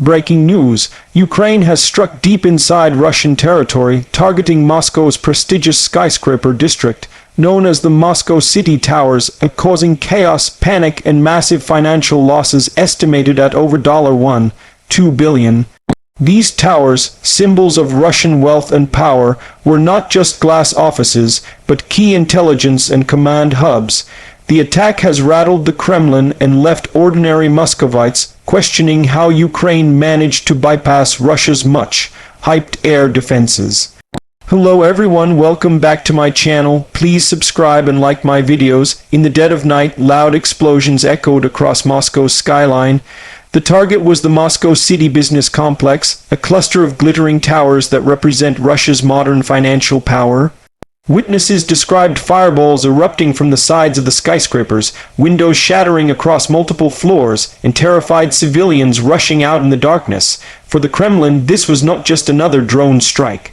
Breaking news: Ukraine has struck deep inside Russian territory, targeting Moscow's prestigious skyscraper district, known as the Moscow City Towers, causing chaos, panic, and massive financial losses estimated at over $2 billion. These towers, symbols of Russian wealth and power, were not just glass offices, but key intelligence and command hubs. The attack has rattled the Kremlin and left ordinary Muscovites questioning how Ukraine managed to bypass Russia's much-hyped air defenses. Hello everyone, welcome back to my channel. Please subscribe and like my videos. In the dead of night, loud explosions echoed across Moscow's skyline. The target was the Moscow City Business Complex, a cluster of glittering towers that represent Russia's modern financial power. Witnesses described fireballs erupting from the sides of the skyscrapers, windows shattering across multiple floors, and terrified civilians rushing out in the darkness. For the Kremlin, this was not just another drone strike.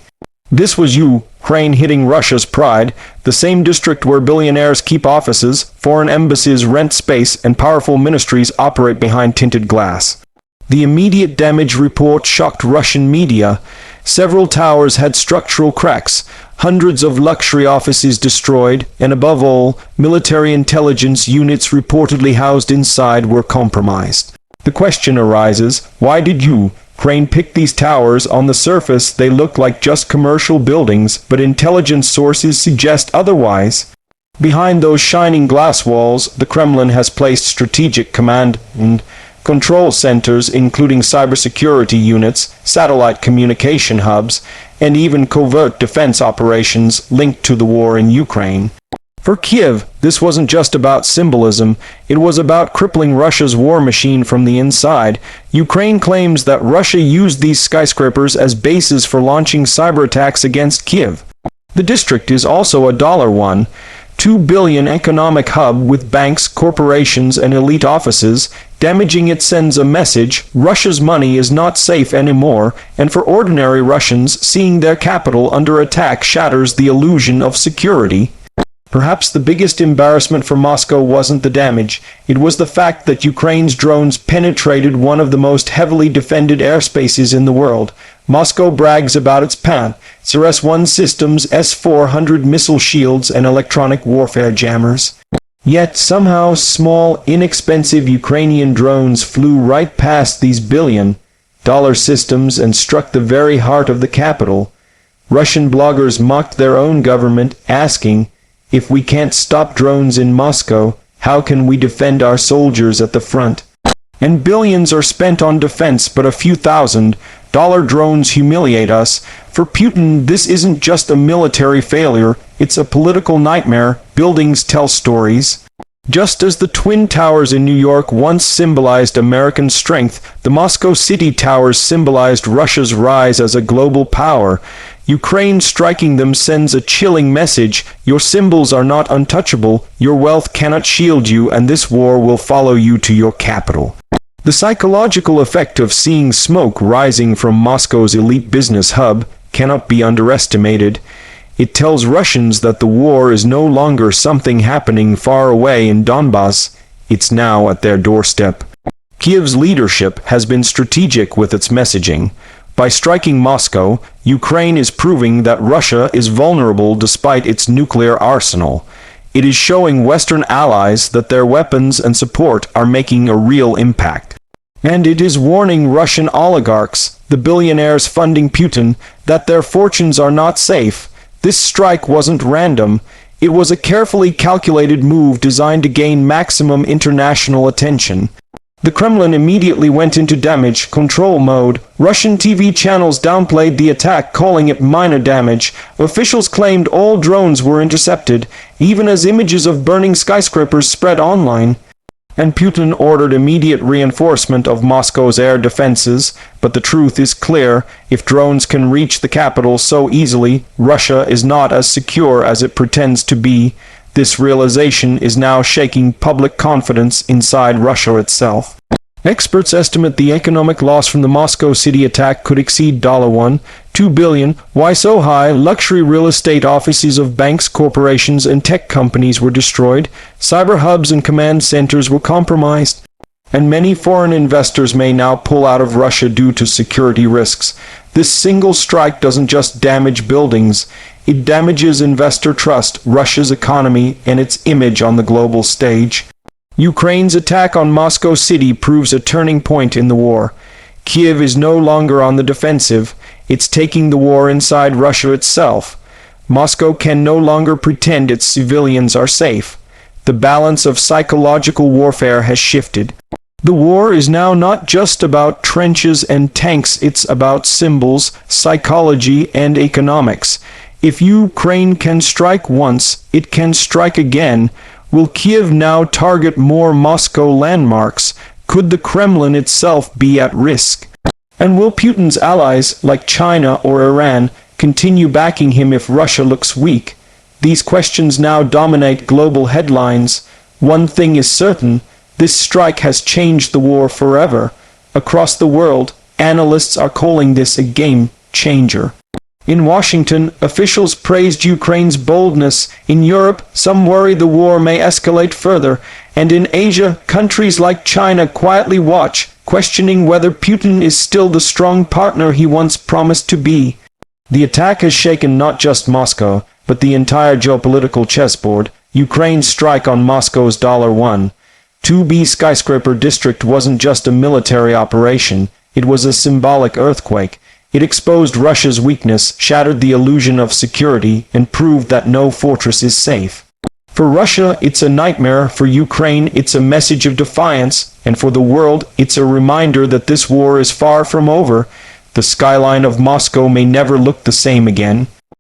This was Ukraine hitting Russia's pride, the same district where billionaires keep offices, foreign embassies rent space, and powerful ministries operate behind tinted glass. The immediate damage report shocked Russian media. Several towers had structural cracks, hundreds of luxury offices destroyed, and above all, military intelligence units reportedly housed inside were compromised. The question arises, why did Ukraine pick these towers? On the surface, they look like just commercial buildings, but intelligence sources suggest otherwise. Behind those shining glass walls, the Kremlin has placed strategic command and control centers, including cybersecurity units, satellite communication hubs, and even covert defense operations linked to the war in Ukraine. For Kiev, this wasn't just about symbolism, it was about crippling Russia's war machine from the inside. Ukraine claims that Russia used these skyscrapers as bases for launching cyber attacks against Kiev. The district is also a $2 billion economic hub with banks, corporations, and elite offices. Damaging it sends a message: Russia's money is not safe anymore, and for ordinary Russians, seeing their capital under attack shatters the illusion of security. Perhaps the biggest embarrassment for Moscow wasn't the damage, it was the fact that Ukraine's drones penetrated one of the most heavily defended airspaces in the world. Moscow brags about its Pantsir S-1 systems, S-400 missile shields, and electronic warfare jammers. Yet somehow small, inexpensive Ukrainian drones flew right past these billion-dollar systems and struck the very heart of the capital. Russian bloggers mocked their own government, asking, "If we can't stop drones in Moscow, how can we defend our soldiers at the front?" And billions are spent on defense, but a few $1,000 drones humiliate us. For Putin, this isn't just a military failure, it's a political nightmare. Buildings tell stories. Just as the Twin Towers in New York once symbolized American strength, the Moscow City Towers symbolized Russia's rise as a global power. Ukraine striking them sends a chilling message: your symbols are not untouchable, your wealth cannot shield you, and this war will follow you to your capital. The psychological effect of seeing smoke rising from Moscow's elite business hub cannot be underestimated. It tells Russians that the war is no longer something happening far away in Donbass, it's now at their doorstep. Kiev's leadership has been strategic with its messaging. By striking Moscow, Ukraine is proving that Russia is vulnerable despite its nuclear arsenal. It is showing Western allies that their weapons and support are making a real impact. And it is warning Russian oligarchs, the billionaires funding Putin, that their fortunes are not safe. This strike wasn't random. It was a carefully calculated move designed to gain maximum international attention. The Kremlin immediately went into damage control mode. Russian TV channels downplayed the attack, calling it minor damage. Officials claimed all drones were intercepted, even as images of burning skyscrapers spread online. And Putin ordered immediate reinforcement of Moscow's air defenses. But the truth is clear: if drones can reach the capital so easily, Russia is not as secure as it pretends to be. This realization is now shaking public confidence inside Russia itself. Experts estimate the economic loss from the Moscow City attack could exceed $2 billion. Why so high? Luxury real estate offices of banks, corporations, and tech companies were destroyed. Cyber hubs and command centers were compromised. and many foreign investors may now pull out of Russia due to security risks. This single strike doesn't just damage buildings, it damages investor trust, Russia's economy, and its image on the global stage. Ukraine's attack on Moscow City proves a turning point in the war. Kiev is no longer on the defensive, it's taking the war inside Russia itself. Moscow can no longer pretend its civilians are safe. The balance of psychological warfare has shifted. The war is now not just about trenches and tanks, it's about symbols, psychology, and economics. If Ukraine can strike once, it can strike again. Will Kiev now target more Moscow landmarks? Could the Kremlin itself be at risk? And will Putin's allies, like China or Iran, continue backing him if Russia looks weak? These questions now dominate global headlines. One thing is certain, this strike has changed the war forever. Across the world, analysts are calling this a game changer. In Washington, officials praised Ukraine's boldness. In Europe, some worry the war may escalate further. And in Asia, countries like China quietly watch, questioning whether Putin is still the strong partner he once promised to be. The attack has shaken not just Moscow, but the entire geopolitical chessboard. Ukraine's strike on Moscow's $1.2b skyscraper district wasn't just a military operation, it was a symbolic earthquake. It exposed Russia's weakness, shattered the illusion of security, and proved that no fortress is safe. For Russia, it's a nightmare. For Ukraine, it's a message of defiance. And for the world, it's a reminder that this war is far from over. The skyline of Moscow may never look the same again.